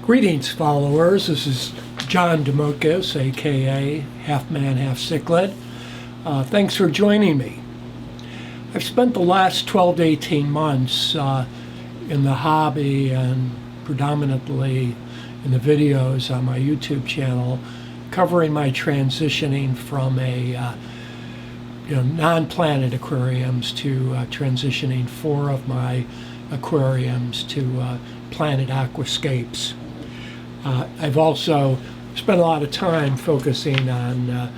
Greetings, followers. This is John Demokis, aka Half Man, Half Cichlid. Thanks for joining me. I've spent the last 12 to 18 months in the hobby and predominantly in the videos on my YouTube channel covering my transitioning from a non-planted aquariums to transitioning 4 of my aquariums to planted aquascapes. I've also spent a lot of time focusing on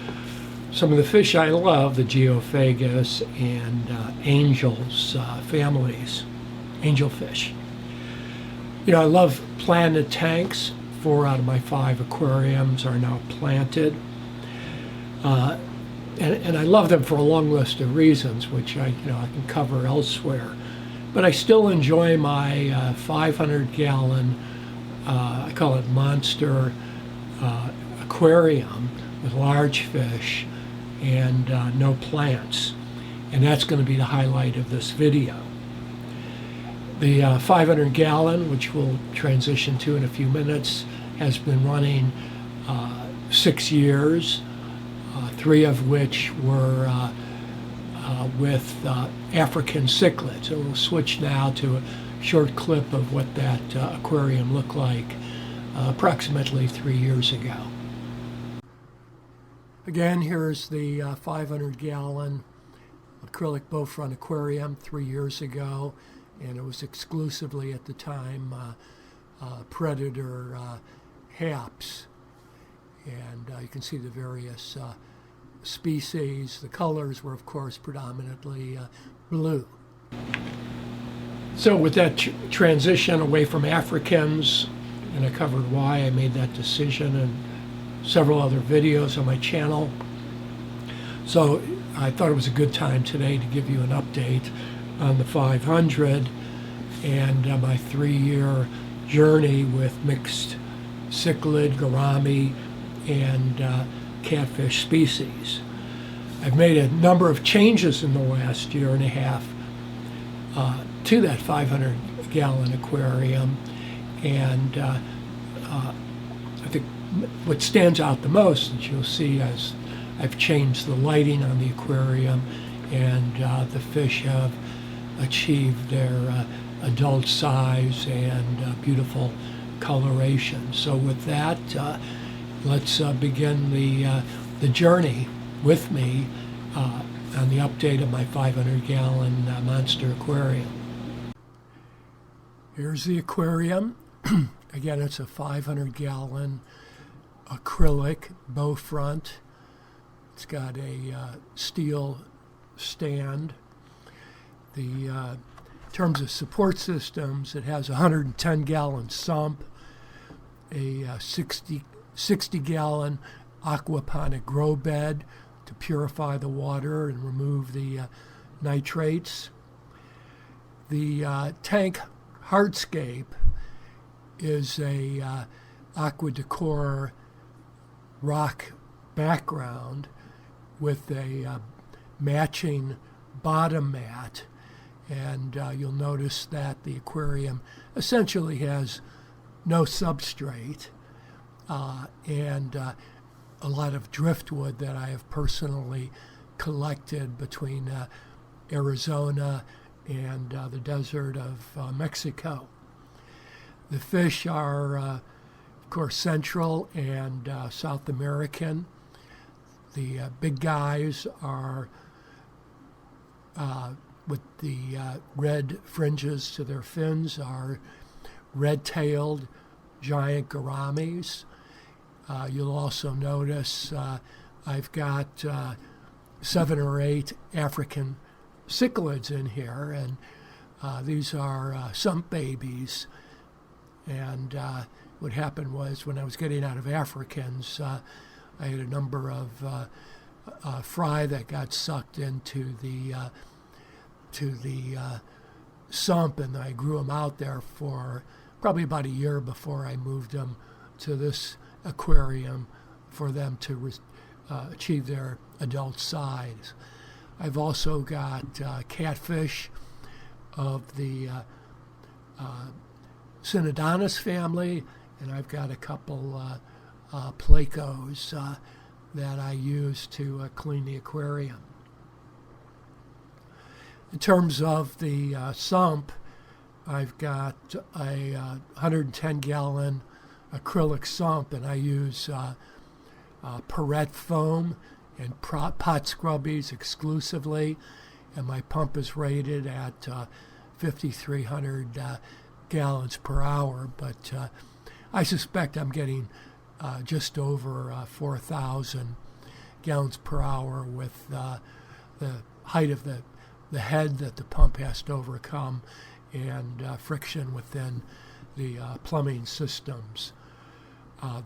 some of the fish I love, the geophagus and angels families, angelfish. I love planted tanks. 4 out of my 5 aquariums are now planted. And I love them for a long list of reasons, which I can cover elsewhere. But I still enjoy my 500-gallon, I call it monster aquarium with large fish and no plants. And that's going to be the highlight of this video. The 500-gallon, which we'll transition to in a few minutes, has been running 6 years, 3 of which were with African Cichlids. So we'll switch now to a short clip of what that aquarium looked like approximately 3 years ago. Again, here's the 500-gallon acrylic bowfront aquarium 3 years ago, and it was exclusively at the time predator haps. And you can see the various species. The colors were, of course, predominantly blue. So with that transition away from Africans, and I covered why I made that decision in several other videos on my channel. So I thought it was a good time today to give you an update on the 500 and my 3-year journey with mixed cichlid, gourami, and catfish species. I've made a number of changes in the last year and a half to that 500-gallon aquarium, and I think what stands out the most, as you'll see, as I've changed the lighting on the aquarium, and the fish have achieved their adult size and beautiful coloration. So with that, let's begin the journey with me on the update of my 500-gallon monster aquarium. Here's the aquarium. Again, it's a 500-gallon acrylic bow front. It's got a steel stand. In terms of support systems, it has a 110-gallon sump, a 60-gallon aquaponic grow bed to purify the water and remove the nitrates. The tank hardscape is a aqua decor rock background with a matching bottom mat, and you'll notice that the aquarium essentially has no substrate and a lot of driftwood that I have personally collected between Arizona and the desert of Mexico. The fish are, of course, Central and South American. The big guys are with the red fringes to their fins are red-tailed giant gouramis. You'll also notice I've got 7 or 8 African cichlids in here, and these are Sump babies. And what happened was, when I was getting out of Africans, I had a number of fry that got sucked into the sump, and I grew them out there for probably about a year before I moved them to this aquarium for them to achieve their adult size. I've also got catfish of the Synodontis family And I've got a couple placos that I use to clean the aquarium. In terms of the sump, I've got a 110-gallon acrylic sump, and I use Perrette foam and pot Scrubbies exclusively, and my pump is rated at 5,300 gallons per hour, but I suspect I'm getting just over 4,000 gallons per hour with the height of the head that the pump has to overcome and friction within the plumbing systems.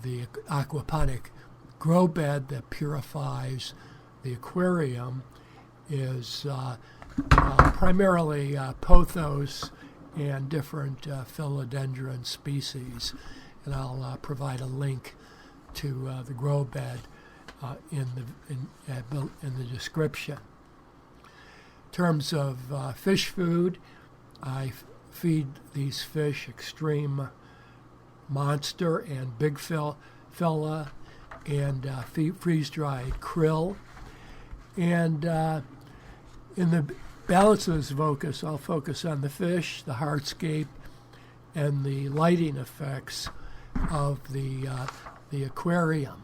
The aquaponic grow bed that purifies the aquarium is primarily pothos and different philodendron species, and I'll provide a link to the grow bed in the description. In terms of fish food, I feed these fish extreme monster and big fella and freeze-dried krill. And in the balance of this focus, I'll focus on the fish, the hardscape, and the lighting effects of the aquarium.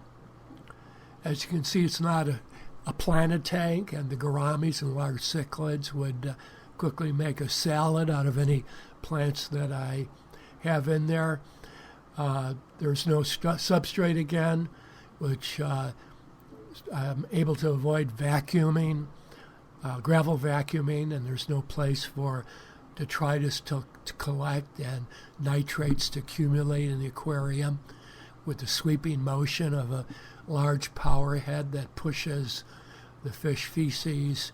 As you can see, it's not a planet tank, and the gouramis and large cichlids would quickly make a salad out of any plants that I have in there. There's no substrate again, which I'm able to avoid vacuuming, gravel vacuuming, and there's no place for detritus to collect and nitrates to accumulate in the aquarium with the sweeping motion of a large power head that pushes the fish feces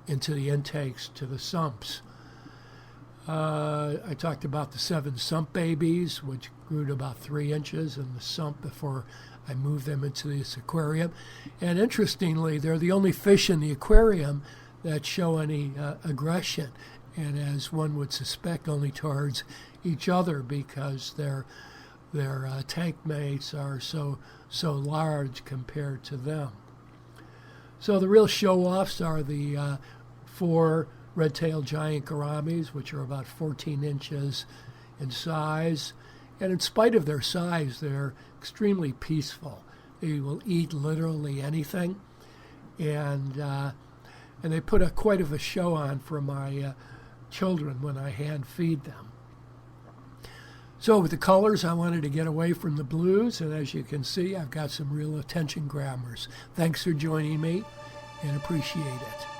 into the intakes to the sumps. I talked about the 7 sump babies, which grew to about 3 inches in the sump before I moved them into this aquarium. And interestingly, they're the only fish in the aquarium that show any aggression, and as one would suspect, only towards each other, because their tank mates are so large compared to them. So the real show-offs are the 4 red-tailed giant gouramis, which are about 14 inches in size. And in spite of their size, they're extremely peaceful. They will eat literally anything. And they put quite of a show on for my children when I hand feed them. So with the colors, I wanted to get away from the blues, and as you can see, I've got some real attention grabbers. Thanks for joining me, and appreciate it.